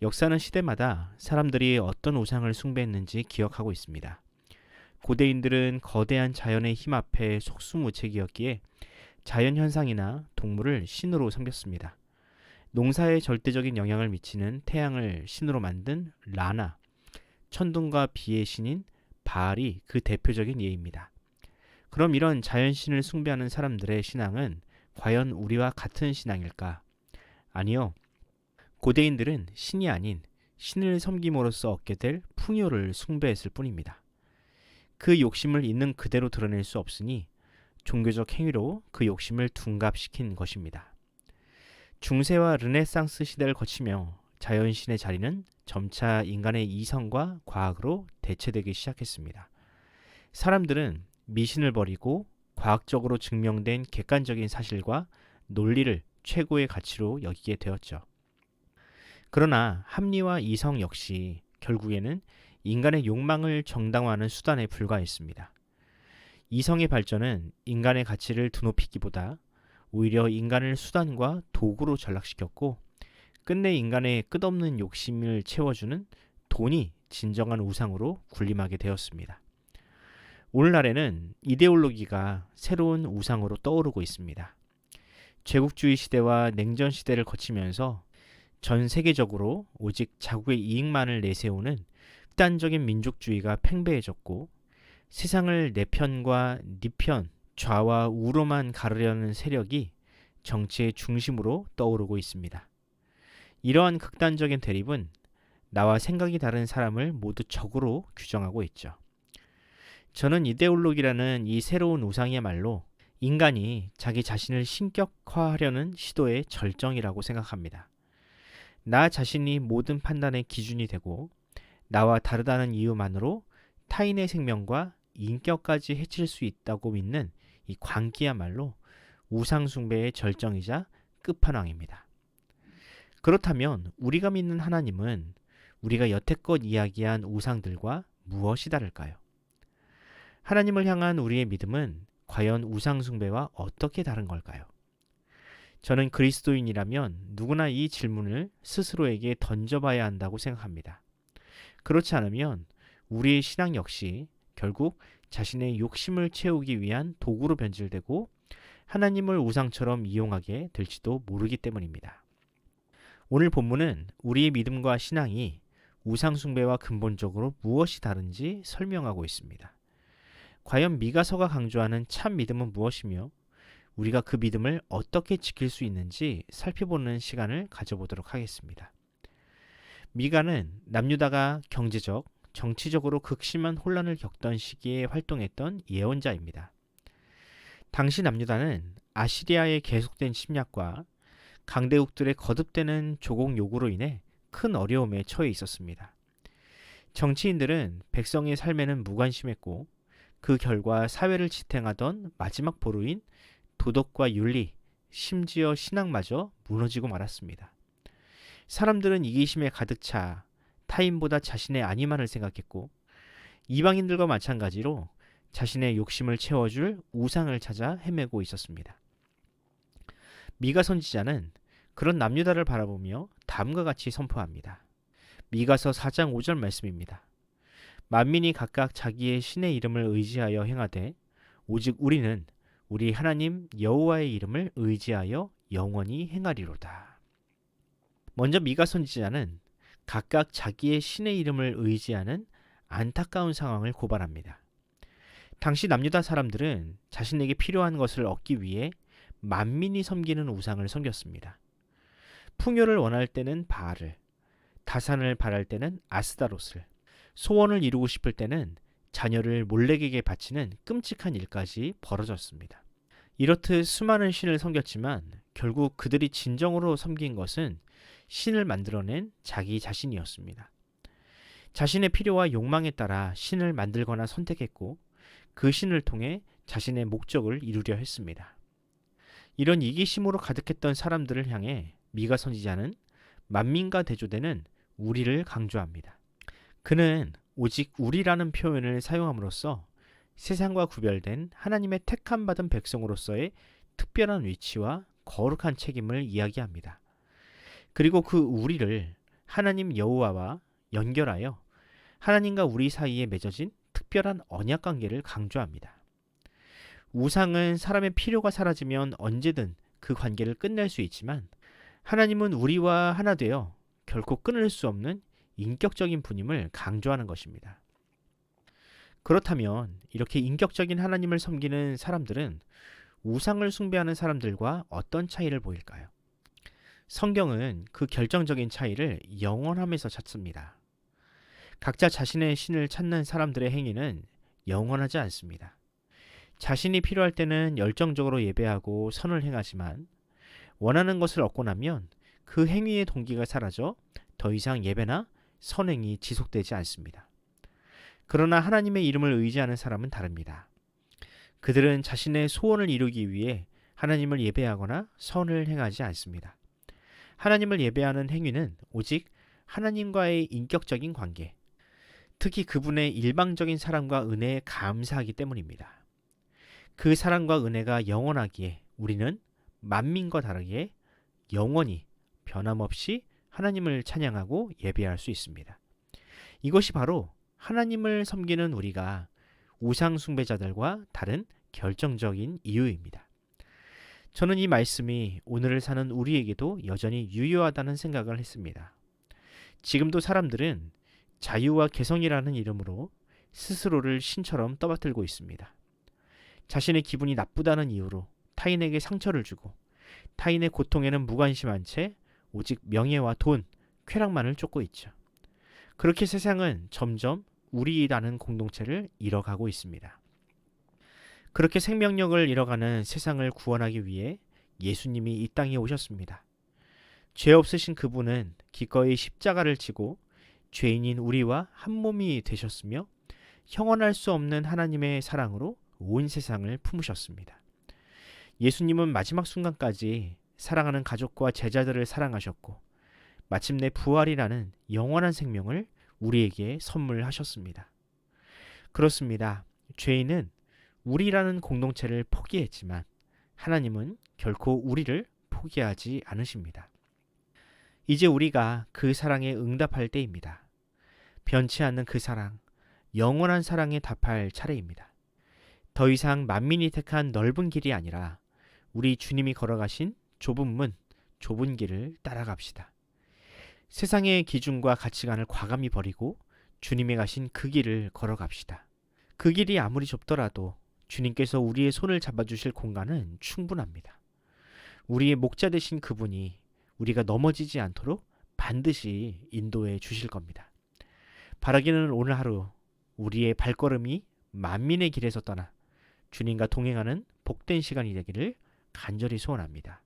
역사는 시대마다 사람들이 어떤 우상을 숭배했는지 기억하고 있습니다. 고대인들은 거대한 자연의 힘 앞에 속수무책이었기에 자연현상이나 동물을 신으로 섬겼습니다. 농사에 절대적인 영향을 미치는 태양을 신으로 만든 라나, 천둥과 비의 신인 바알이 그 대표적인 예입니다. 그럼 이런 자연신을 숭배하는 사람들의 신앙은 과연 우리와 같은 신앙일까? 아니요. 고대인들은 신이 아닌 신을 섬김으로써 얻게 될 풍요를 숭배했을 뿐입니다. 그 욕심을 있는 그대로 드러낼 수 없으니 종교적 행위로 그 욕심을 둔갑시킨 것입니다. 중세와 르네상스 시대를 거치며 자연신의 자리는 점차 인간의 이성과 과학으로 대체되기 시작했습니다. 사람들은 미신을 버리고 과학적으로 증명된 객관적인 사실과 논리를 최고의 가치로 여기게 되었죠. 그러나 합리와 이성 역시 결국에는 인간의 욕망을 정당화하는 수단에 불과했습니다. 이성의 발전은 인간의 가치를 드높이기보다 오히려 인간을 수단과 도구로 전락시켰고 끝내 인간의 끝없는 욕심을 채워주는 돈이 진정한 우상으로 군림하게 되었습니다. 오늘날에는 이데올로기가 새로운 우상으로 떠오르고 있습니다. 제국주의 시대와 냉전 시대를 거치면서 전 세계적으로 오직 자국의 이익만을 내세우는 극단적인 민족주의가 팽배해졌고 세상을 내 편과 네 편, 좌와 우로만 가르려는 세력이 정치의 중심으로 떠오르고 있습니다. 이러한 극단적인 대립은 나와 생각이 다른 사람을 모두 적으로 규정하고 있죠. 저는 이데올로기라는 이 새로운 우상이야말로 인간이 자기 자신을 신격화하려는 시도의 절정이라고 생각합니다. 나 자신이 모든 판단의 기준이 되고 나와 다르다는 이유만으로 타인의 생명과 인격까지 해칠 수 있다고 믿는 이 광기야말로 우상숭배의 절정이자 끝판왕입니다. 그렇다면 우리가 믿는 하나님은 우리가 여태껏 이야기한 우상들과 무엇이 다를까요? 하나님을 향한 우리의 믿음은 과연 우상숭배와 어떻게 다른 걸까요? 저는 그리스도인이라면 누구나 이 질문을 스스로에게 던져봐야 한다고 생각합니다. 그렇지 않으면 우리의 신앙 역시 결국 자신의 욕심을 채우기 위한 도구로 변질되고 하나님을 우상처럼 이용하게 될지도 모르기 때문입니다. 오늘 본문은 우리의 믿음과 신앙이 우상숭배와 근본적으로 무엇이 다른지 설명하고 있습니다. 과연 미가서가 강조하는 참 믿음은 무엇이며 우리가 그 믿음을 어떻게 지킬 수 있는지 살펴보는 시간을 가져보도록 하겠습니다. 미가는 남유다가 경제적, 정치적으로 극심한 혼란을 겪던 시기에 활동했던 예언자입니다. 당시 남유다는 아시리아의 계속된 침략과 강대국들의 거듭되는 조공 요구로 인해 큰 어려움에 처해 있었습니다. 정치인들은 백성의 삶에는 무관심했고 그 결과 사회를 지탱하던 마지막 보루인 도덕과 윤리, 심지어 신앙마저 무너지고 말았습니다. 사람들은 이기심에 가득 차 타인보다 자신의 안위만을 생각했고 이방인들과 마찬가지로 자신의 욕심을 채워줄 우상을 찾아 헤매고 있었습니다. 미가 선지자는 그런 남유다를 바라보며 다음과 같이 선포합니다. 미가서 4장 5절 말씀입니다. 만민이 각각 자기의 신의 이름을 의지하여 행하되 오직 우리는 우리 하나님 여호와의 이름을 의지하여 영원히 행하리로다. 먼저 미가 선지자는 각각 자기의 신의 이름을 의지하는 안타까운 상황을 고발합니다. 당시 남유다 사람들은 자신에게 필요한 것을 얻기 위해 만민이 섬기는 우상을 섬겼습니다. 풍요를 원할 때는 바알을, 다산을 바랄 때는 아스다롯을, 소원을 이루고 싶을 때는 자녀를 몰래에게 바치는 끔찍한 일까지 벌어졌습니다. 이렇듯 수많은 신을 섬겼지만 결국 그들이 진정으로 섬긴 것은 신을 만들어낸 자기 자신이었습니다. 자신의 필요와 욕망에 따라 신을 만들거나 선택했고 그 신을 통해 자신의 목적을 이루려 했습니다. 이런 이기심으로 가득했던 사람들을 향해 미가 선지자는 만민과 대조되는 우리를 강조합니다. 그는 오직 우리라는 표현을 사용함으로써 세상과 구별된 하나님의 택함받은 백성으로서의 특별한 위치와 거룩한 책임을 이야기합니다. 그리고 그 우리를 하나님 여호와와 연결하여 하나님과 우리 사이에 맺어진 특별한 언약 관계를 강조합니다. 우상은 사람의 필요가 사라지면 언제든 그 관계를 끝낼 수 있지만 하나님은 우리와 하나 되어 결코 끊을 수 없는 인격적인 분임을 강조하는 것입니다. 그렇다면 이렇게 인격적인 하나님을 섬기는 사람들은 우상을 숭배하는 사람들과 어떤 차이를 보일까요? 성경은 그 결정적인 차이를 영원함에서 찾습니다. 각자 자신의 신을 찾는 사람들의 행위는 영원하지 않습니다. 자신이 필요할 때는 열정적으로 예배하고 선을 행하지만 원하는 것을 얻고 나면 그 행위의 동기가 사라져 더 이상 예배나 선행이 지속되지 않습니다. 그러나 하나님의 이름을 의지하는 사람은 다릅니다. 그들은 자신의 소원을 이루기 위해 하나님을 예배하거나 선을 행하지 않습니다. 하나님을 예배하는 행위는 오직 하나님과의 인격적인 관계, 특히 그분의 일방적인 사랑과 은혜에 감사하기 때문입니다. 그 사랑과 은혜가 영원하기에 우리는 만민과 다르게 영원히 변함없이 하나님을 찬양하고 예배할 수 있습니다. 이것이 바로 하나님을 섬기는 우리가 우상 숭배자들과 다른 결정적인 이유입니다. 저는 이 말씀이 오늘을 사는 우리에게도 여전히 유효하다는 생각을 했습니다. 지금도 사람들은 자유와 개성이라는 이름으로 스스로를 신처럼 떠받들고 있습니다. 자신의 기분이 나쁘다는 이유로 타인에게 상처를 주고 타인의 고통에는 무관심한 채 오직 명예와 돈, 쾌락만을 쫓고 있죠. 그렇게 세상은 점점 우리라는 공동체를 잃어가고 있습니다. 그렇게 생명력을 잃어가는 세상을 구원하기 위해 예수님이 이 땅에 오셨습니다. 죄 없으신 그분은 기꺼이 십자가를 지고 죄인인 우리와 한 몸이 되셨으며 형언할 수 없는 하나님의 사랑으로 온 세상을 품으셨습니다. 예수님은 마지막 순간까지 사랑하는 가족과 제자들을 사랑하셨고 마침내 부활이라는 영원한 생명을 우리에게 선물하셨습니다. 그렇습니다. 죄인은 우리라는 공동체를 포기했지만 하나님은 결코 우리를 포기하지 않으십니다. 이제 우리가 그 사랑에 응답할 때입니다. 변치 않는 그 사랑, 영원한 사랑에 답할 차례입니다. 더 이상 만민이 택한 넓은 길이 아니라 우리 주님이 걸어가신 좁은 문, 좁은 길을 따라갑시다. 세상의 기준과 가치관을 과감히 버리고 주님이 가신 그 길을 걸어갑시다. 그 길이 아무리 좁더라도 주님께서 우리의 손을 잡아주실 공간은 충분합니다. 우리의 목자 되신 그분이 우리가 넘어지지 않도록 반드시 인도해 주실 겁니다. 바라기는 오늘 하루 우리의 발걸음이 만민의 길에서 떠나 주님과 동행하는 복된 시간이 되기를 간절히 소원합니다.